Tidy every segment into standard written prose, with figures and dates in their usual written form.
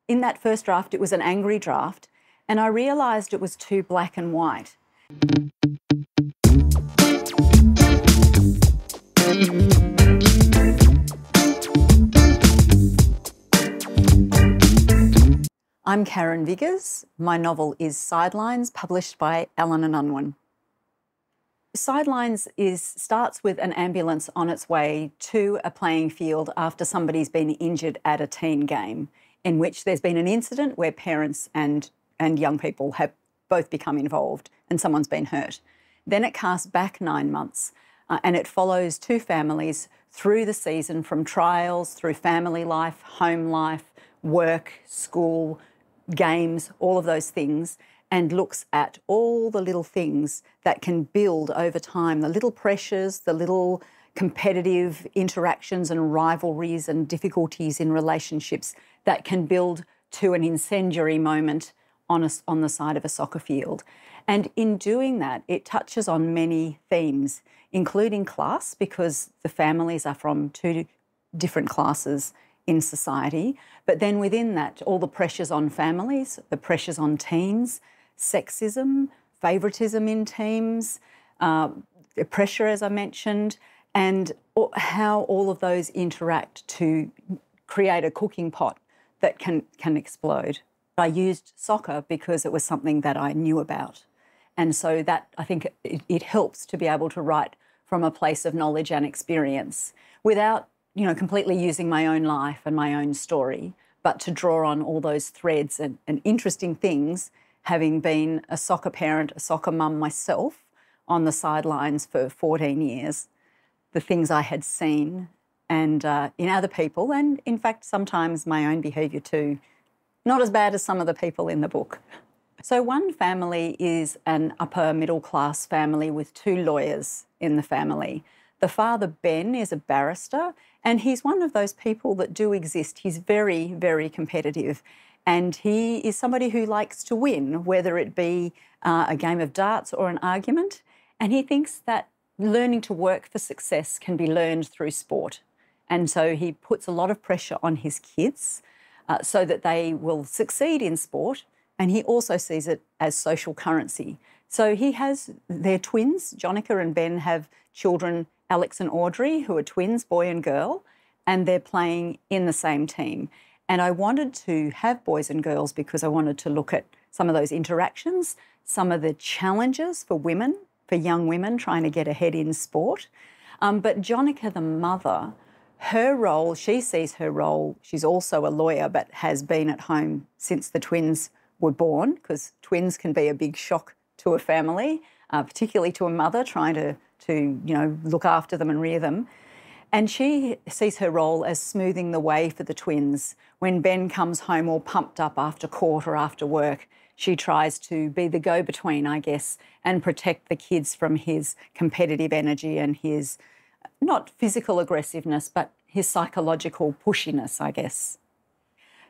In that first draft, it was an angry draft, and I realised it was too black and white. I'm Karen Viggers. My novel is Sidelines, published by Allen and Unwin. Sidelines starts with an ambulance on its way to a playing field after somebody's been injured at a teen game, in which there's been an incident where parents and young people have both become involved and someone's been hurt. Then it casts back 9 months and it follows two families through the season, from trials through family life, home life, work, school, games, all of those things, and looks at all the little things that can build over time, the little pressures, the little competitive interactions and rivalries and difficulties in relationships that can build to an incendiary moment on the side of a soccer field. And in doing that, it touches on many themes, including class, because the families are from two different classes in society. But then within that, all the pressures on families, the pressures on teens, sexism, favouritism in teams, pressure, as I mentioned, and how all of those interact to create a cooking pot that can explode. I used soccer because it was something that I knew about. And so that, I think, it helps to be able to write from a place of knowledge and experience without, completely using my own life and my own story, but to draw on all those threads and interesting things, having been a soccer parent, a soccer mum myself on the sidelines for 14 years, the things I had seen and in other people, and in fact, sometimes my own behaviour too. Not as bad as some of the people in the book. So one family is an upper middle class family with two lawyers in the family. The father, Ben, is a barrister, and he's one of those people that do exist. He's very, very competitive, and he is somebody who likes to win, whether it be a game of darts or an argument, and he thinks that learning to work for success can be learned through sport. And so he puts a lot of pressure on his kids so that they will succeed in sport, and he also sees it as social currency. So he has their twins. Jonica and Ben have children, Alex and Audrey, who are twins, boy and girl, and they're playing in the same team. And I wanted to have boys and girls because I wanted to look at some of those interactions, some of the challenges for women, for young women trying to get ahead in sport. But Jonica, the mother, her role, she sees her role, she's also a lawyer, but has been at home since the twins were born, because twins can be a big shock to a family, particularly to a mother trying to look after them and rear them. And she sees her role as smoothing the way for the twins. When Ben comes home all pumped up after court or after work, she tries to be the go-between, I guess, and protect the kids from his competitive energy and his, not physical aggressiveness, but his psychological pushiness, I guess.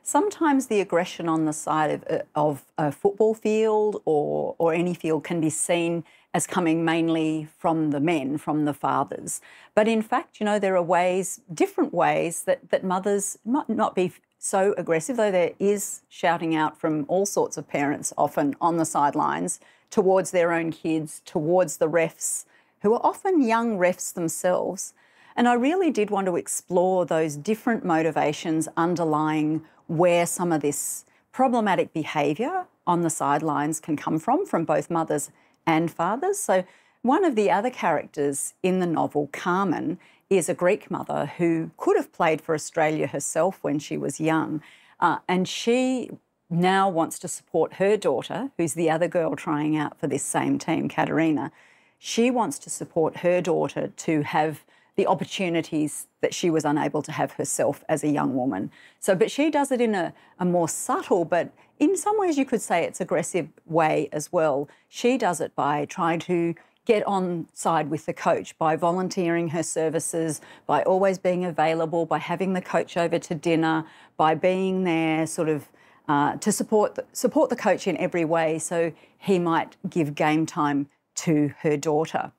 Sometimes the aggression on the side of a football field or any field can be seen as coming mainly from the men, from the fathers. But in fact, there are ways, different ways that mothers might not be so aggressive, though there is shouting out from all sorts of parents often on the sidelines towards their own kids, towards the refs, who are often young refs themselves. And I really did want to explore those different motivations underlying where some of this problematic behaviour on the sidelines can come from both mothers and fathers. So one of the other characters in the novel, Carmen, is a Greek mother who could have played for Australia herself when she was young. And she now wants to support her daughter, who's the other girl trying out for this same team, Katerina. She wants to support her daughter to have the opportunities that she was unable to have herself as a young woman. But she does it in a more subtle, but in some ways you could say it's aggressive way as well. She does it by trying to get on side with the coach, by volunteering her services, by always being available, by having the coach over to dinner, by being there to support the coach in every way so he might give game time to her daughter.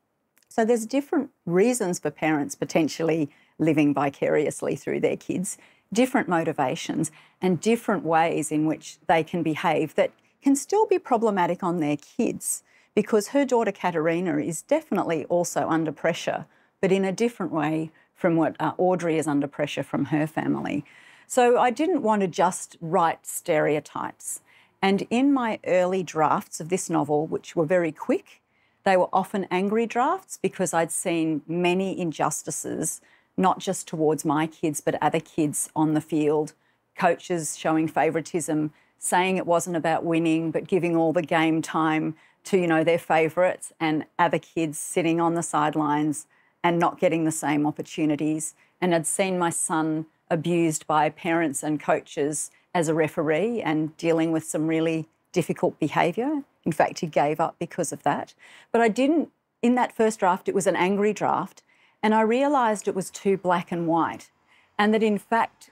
So there's different reasons for parents potentially living vicariously through their kids. different motivations and different ways in which they can behave that can still be problematic on their kids, because her daughter Katerina is definitely also under pressure, but in a different way from what Audrey is under pressure from her family. So I didn't want to just write stereotypes. And in my early drafts of this novel, which were very quick, they were often angry drafts because I'd seen many injustices, not just towards my kids, but other kids on the field, coaches showing favouritism, saying it wasn't about winning, but giving all the game time to, their favourites, and other kids sitting on the sidelines and not getting the same opportunities. And I'd seen my son abused by parents and coaches as a referee and dealing with some really difficult behaviour. In fact, he gave up because of that. But I didn't, in that first draft, it was an angry draft, and I realised it was too black and white, and that in fact,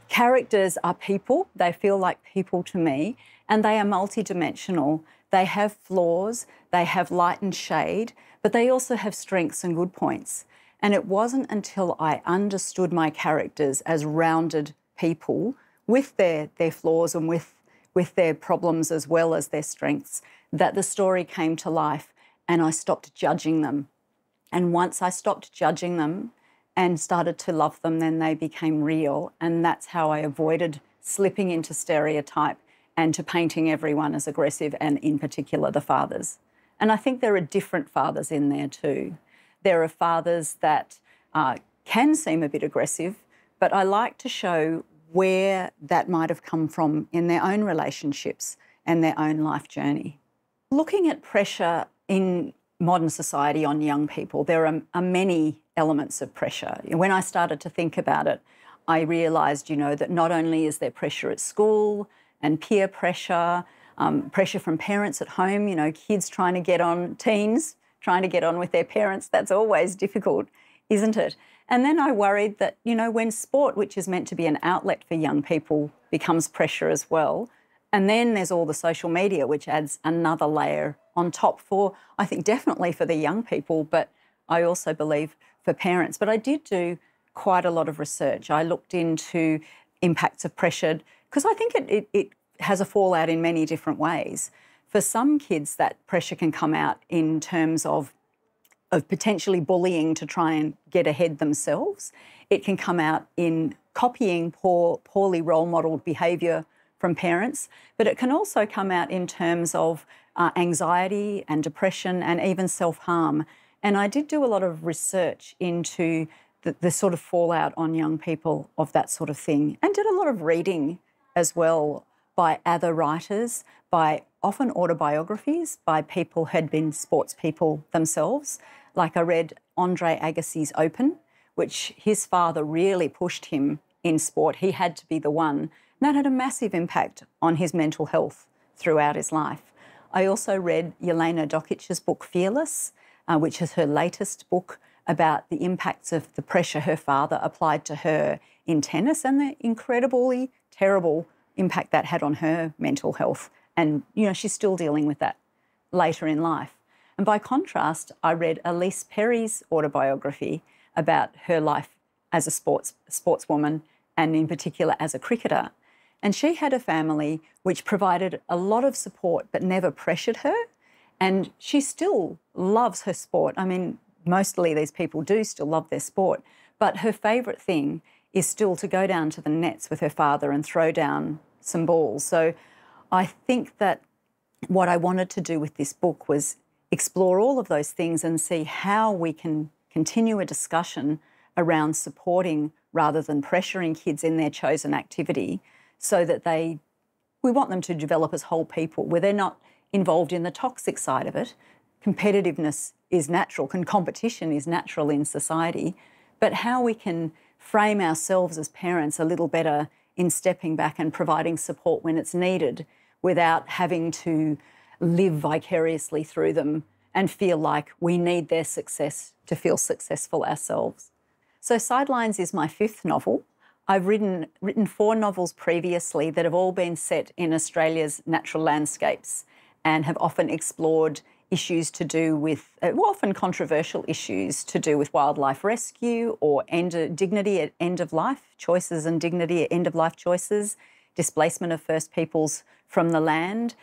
characters are people. They feel like people to me, and they are multidimensional. They have flaws, they have light and shade, but they also have strengths and good points. And it wasn't until I understood my characters as rounded people with their flaws and with their problems as well as their strengths that the story came to life, and I stopped judging them. And once I stopped judging them and started to love them, then they became real. And that's how I avoided slipping into stereotype and to painting everyone as aggressive, and in particular the fathers. And I think there are different fathers in there too. There are fathers that can seem a bit aggressive, but I like to show where that might have come from in their own relationships and their own life journey. Looking at pressure in modern society on young people, there are many elements of pressure. When I started to think about it, I realised, that not only is there pressure at school and peer pressure, pressure from parents at home, kids trying to get on, teens trying to get on with their parents, that's always difficult, isn't it? And then I worried that, when sport, which is meant to be an outlet for young people, becomes pressure as well, and then there's all the social media, which adds another layer on top for, I think, definitely for the young people, but I also believe for parents. But I did do quite a lot of research. I looked into impacts of pressure because I think it has a fallout in many different ways. For some kids, that pressure can come out in terms of potentially bullying to try and get ahead themselves. It can come out in copying poorly role-modelled behaviour from parents, but it can also come out in terms of anxiety and depression and even self-harm. And I did do a lot of research into the sort of fallout on young people of that sort of thing, and did a lot of reading as well by other writers, by often autobiographies, by people who had been sports people themselves. Like I read Andre Agassi's Open, which his father really pushed him in sport. He had to be the one. And that had a massive impact on his mental health throughout his life. I also read Jelena Dokic's book Fearless, which is her latest book about the impacts of the pressure her father applied to her in tennis and the incredibly terrible impact that had on her mental health. And, she's still dealing with that later in life. And by contrast, I read Elise Perry's autobiography about her life as a sportswoman, and in particular as a cricketer. And she had a family which provided a lot of support but never pressured her. And she still loves her sport. I mean, mostly these people do still love their sport, but her favourite thing is still to go down to the nets with her father and throw down some balls. So I think that what I wanted to do with this book was explore all of those things and see how we can continue a discussion around supporting rather than pressuring kids in their chosen activity, so that we want them to develop as whole people where they're not involved in the toxic side of it. Competitiveness is natural, and competition is natural in society, but how we can frame ourselves as parents a little better in stepping back and providing support when it's needed without having to live vicariously through them and feel like we need their success to feel successful ourselves. So Sidelines is my fifth novel. I've written 4 novels previously that have all been set in Australia's natural landscapes and have often explored issues to do with, often controversial issues to do with wildlife rescue or dignity at end of life, choices and dignity at end of life choices, displacement of First Peoples from the land,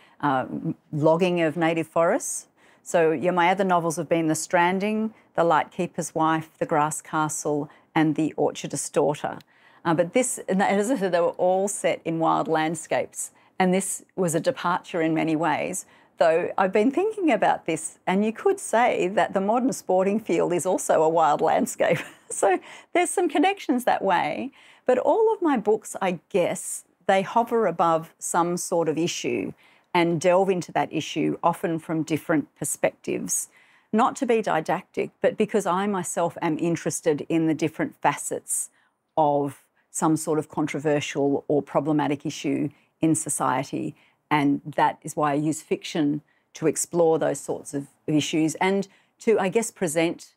logging of native forests. So my other novels have been The Stranding, The Lightkeeper's Wife, The Grass Castle and The Orchardist's Daughter. But this, as I said, they were all set in wild landscapes, and this was a departure in many ways. Though I've been thinking about this, and you could say that the modern sporting field is also a wild landscape. So there's some connections that way. But all of my books, I guess, they hover above some sort of issue and delve into that issue, often from different perspectives. Not to be didactic, but because I myself am interested in the different facets of some sort of controversial or problematic issue in society. And that is why I use fiction to explore those sorts of issues and to, I guess, present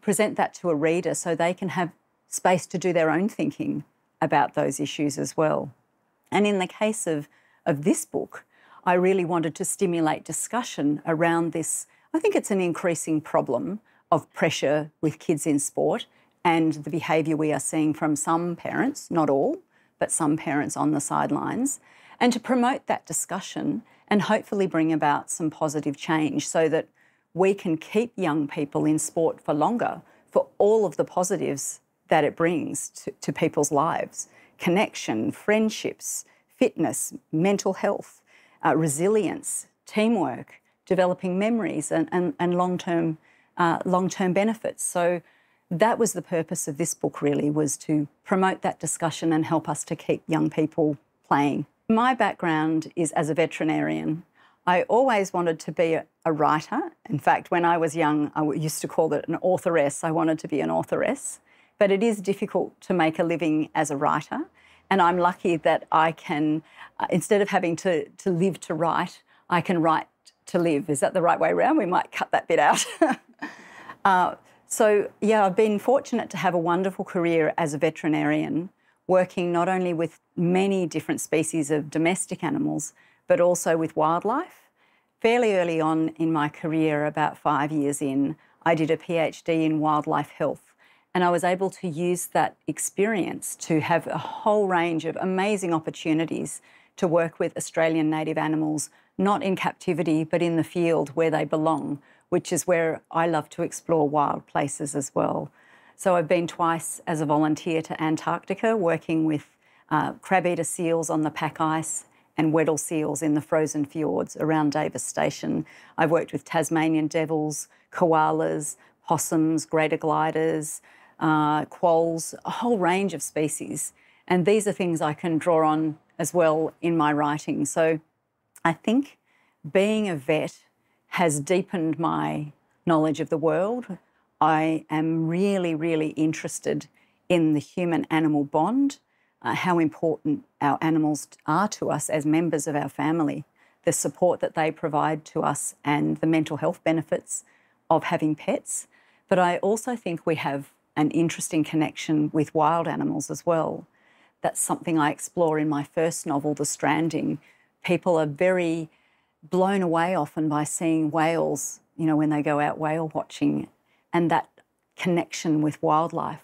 that to a reader so they can have space to do their own thinking about those issues as well. And in the case of this book, I really wanted to stimulate discussion around this. I think it's an increasing problem of pressure with kids in sport and the behaviour we are seeing from some parents, not all, but some parents on the sidelines, and to promote that discussion and hopefully bring about some positive change so that we can keep young people in sport for longer for all of the positives that it brings to people's lives. Connection, friendships, fitness, mental health, resilience, teamwork, developing memories and long-term benefits. So that was the purpose of this book really, was to promote that discussion and help us to keep young people playing. My background is as a veterinarian. I always wanted to be a writer. In fact, when I was young, I used to call it an authoress. I wanted to be an authoress. But it is difficult to make a living as a writer. And I'm lucky that I can, instead of having to live to write, I can write to live. Is that the right way around? We might cut that bit out. So, yeah, I've been fortunate to have a wonderful career as a veterinarian, working not only with many different species of domestic animals, but also with wildlife. Fairly early on in my career, about 5 years in, I did a PhD in wildlife health, and I was able to use that experience to have a whole range of amazing opportunities to work with Australian native animals, not in captivity, but in the field where they belong, which is where I love to explore wild places as well. So I've been twice as a volunteer to Antarctica, working with crab-eater seals on the pack ice and Weddell seals in the frozen fjords around Davis Station. I've worked with Tasmanian devils, koalas, possums, greater gliders, quolls, a whole range of species. And these are things I can draw on as well in my writing. So I think being a vet has deepened my knowledge of the world. I am really, really interested in the human-animal bond, how important our animals are to us as members of our family, the support that they provide to us and the mental health benefits of having pets. But I also think we have an interesting connection with wild animals as well. That's something I explore in my first novel, The Stranding. People are very blown away often by seeing whales, you know, when they go out whale watching, and that connection with wildlife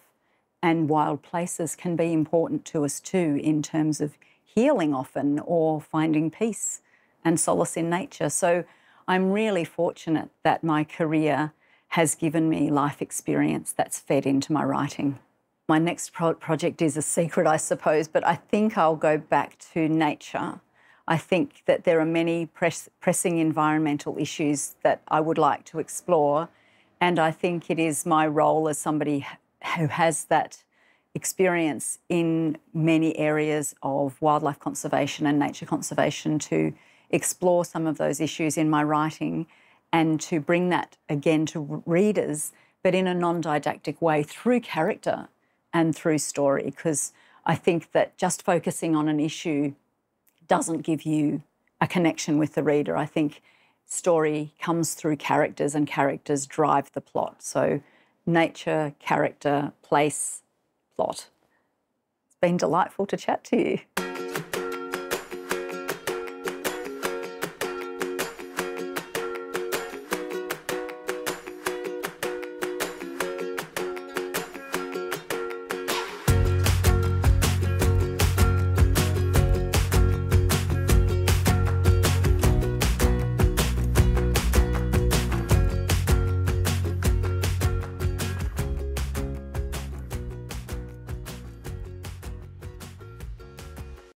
and wild places can be important to us too in terms of healing often or finding peace and solace in nature. So I'm really fortunate that my career has given me life experience that's fed into my writing. My next project is a secret, I suppose, but I think I'll go back to nature. I think that there are many pressing environmental issues that I would like to explore, and I think it is my role as somebody who has that experience in many areas of wildlife conservation and nature conservation to explore some of those issues in my writing and to bring that again to readers, but in a non-didactic way through character and through story, because I think that just focusing on an issue doesn't give you a connection with the reader. I think story comes through characters and characters drive the plot. So nature, character, place, plot. It's been delightful to chat to you.